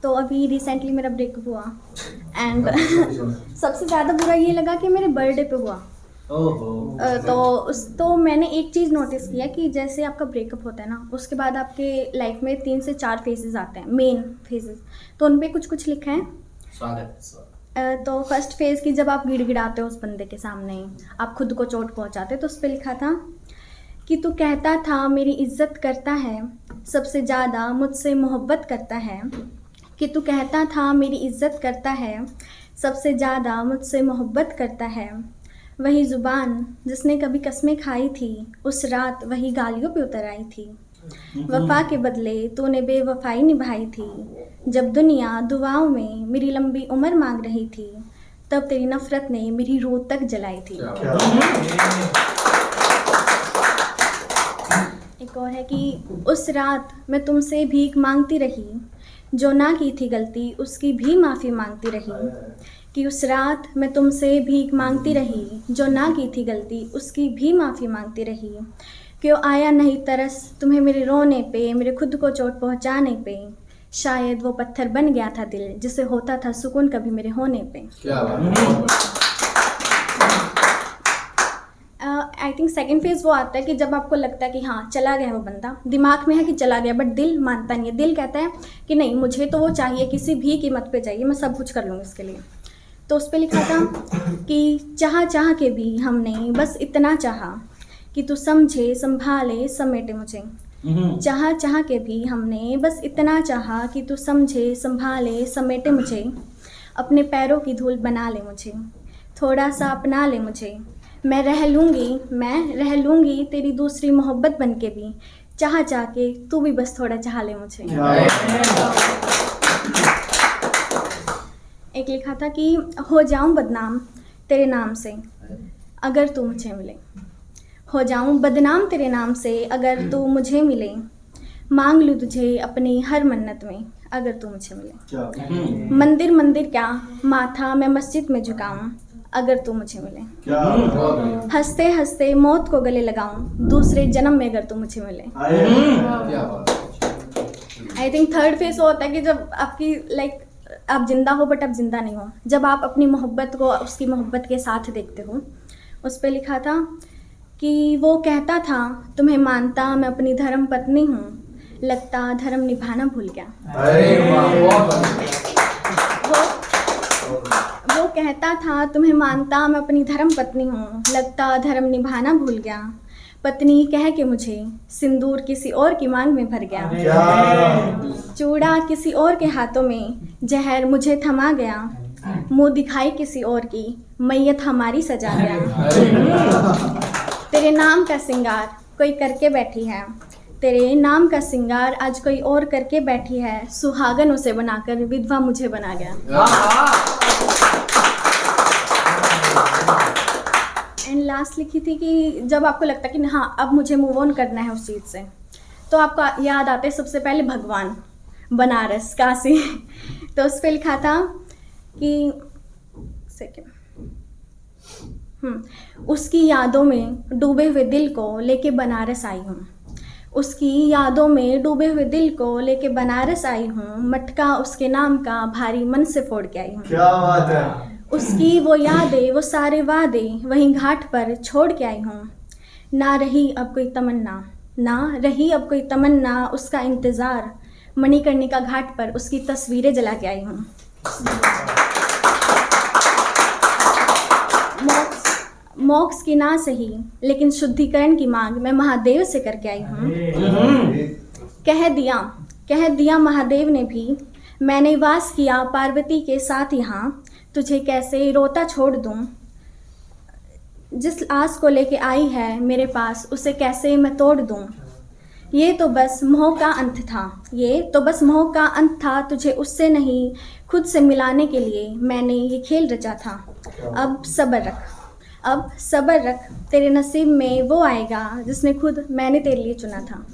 तो अभी रिसेंटली मेरा ब्रेकअप हुआ एंड सबसे ज़्यादा बुरा ये लगा कि मेरे बर्थडे पे हुआ। तो मैंने एक चीज़ नोटिस किया कि जैसे आपका ब्रेकअप होता है ना, उसके बाद आपके लाइफ में 3 से 4 फेजेस आते हैं, मेन फेजेस। तो उन पे कुछ लिखा है। तो फर्स्ट फेज़ की जब आप गिड़गिड़ाते हो उस बंदे के सामने, आप खुद को चोट पहुंचाते हो, तो उस पर लिखा था कि तू कहता था मेरी इज्जत करता है, सबसे ज़्यादा मुझसे मोहब्बत करता है। कि तू कहता था मेरी इज्जत करता है, सबसे ज़्यादा मुझसे मोहब्बत करता है। वही ज़ुबान जिसने कभी कस्में खाई थी, उस रात वही गालियों पे उतर आई थी। वफ़ा के बदले तूने बेवफ़ाई निभाई थी। जब दुनिया दुआओं में मेरी लंबी उम्र मांग रही थी, तब तेरी नफ़रत ने मेरी रूह तक जलाई थी। एक और है कि उस रात मैं तुमसे भीख मांगती रही, जो ना की थी गलती उसकी भी माफ़ी मांगती रही। कि उस रात मैं तुमसे भीख मांगती रही, जो ना की थी गलती उसकी भी माफ़ी मांगती रही। क्यों आया नहीं तरस तुम्हें मेरे रोने पे, मेरे खुद को चोट पहुंचाने पे। शायद वो पत्थर बन गया था दिल, जिसे होता था सुकून कभी मेरे होने पे। आई थिंक सेकेंड फेज़ वो आता है कि जब आपको लगता है कि हाँ चला गया वो बंदा, दिमाग में है कि चला गया, बट दिल मानता नहीं है। दिल कहता है कि नहीं, मुझे तो वो चाहिए, किसी भी कीमत पे चाहिए, मैं सब कुछ कर लूँगी इसके लिए। तो उस पर लिखा था कि चाह के भी हमने बस इतना चाहा कि तू समझे संभाले समेटे मुझे। चाह के भी हमने बस इतना चाहा कि तू समझे संभाले समेटे मुझे। अपने पैरों की धूल बना ले मुझे, थोड़ा सा अपना ले मुझे। मैं रह लूँगी तेरी दूसरी मोहब्बत बन के भी। चाह के तू भी बस थोड़ा चाह ले मुझे। एक लिखा था कि हो जाऊं बदनाम तेरे नाम से अगर तू मुझे मिले। हो जाऊं बदनाम तेरे नाम से अगर तू मुझे मिले। मांग लूँ तुझे अपनी हर मन्नत में अगर तू मुझे मिले। मंदिर क्या माथा मैं मस्जिद में झुकाऊं अगर तू मुझे मिले। हंसते हंसते मौत को गले लगाऊं दूसरे जन्म में अगर तू मुझे मिले। आई थिंक थर्ड फेज होता है कि जब आपकी आप जिंदा हो बट आप जिंदा नहीं हो, जब आप अपनी मोहब्बत को उसकी मोहब्बत के साथ देखते हो। उस पर लिखा था कि वो कहता था तुम्हें मानता मैं अपनी धर्म पत्नी हूँ, लगता धर्म निभाना भूल गया। वो कहता था तुम्हें मानता मैं अपनी धर्म पत्नी हूँ, लगता धर्म निभाना भूल गया। पत्नी कह के मुझे सिंदूर किसी और की मांग में भर गया। चूड़ा किसी और के हाथों में, जहर मुझे थमा गया। मुंह दिखाई किसी और की, मैयत हमारी सजा गया। तेरे नाम का सिंगार कोई करके बैठी है, तेरे नाम का सिंगार आज कोई और करके बैठी है। सुहागन उसे बनाकर विधवा मुझे बना गया। एंड लास्ट लिखी थी कि जब आपको लगता है कि हाँ अब मुझे मूव ऑन करना है उस चीज़ से, तो आपको याद आते हैं सबसे पहले भगवान, बनारस, काशी। तो उस पर लिखा था कि उसकी यादों में डूबे हुए दिल को लेके बनारस आई हूँ। उसकी यादों में डूबे हुए दिल को लेके बनारस आई हूँ। मटका उसके नाम का भारी मन से फोड़ के आई हूँ। क्या बात है। उसकी वो यादें वो सारे वादे वहीं घाट पर छोड़ के आई हूँ। ना रही अब कोई तमन्ना, उसका इंतज़ार। मणिकर्णिका घाट पर उसकी तस्वीरें जला के आई हूँ। मोक्ष की ना सही लेकिन शुद्धिकरण की मांग मैं महादेव से करके आई हूँ। कह दिया महादेव ने भी, मैंने वास किया पार्वती के साथ यहाँ। तुझे कैसे रोता छोड़ दूँ, जिस आस को लेके आई है मेरे पास उसे कैसे मैं तोड़ दूँ। ये तो बस मोह का अंत था, तुझे उससे नहीं खुद से मिलाने के लिए मैंने ये खेल रचा था। अब सब्र रख तेरे नसीब में वो आएगा जिसने खुद मैंने तेरे लिए चुना था।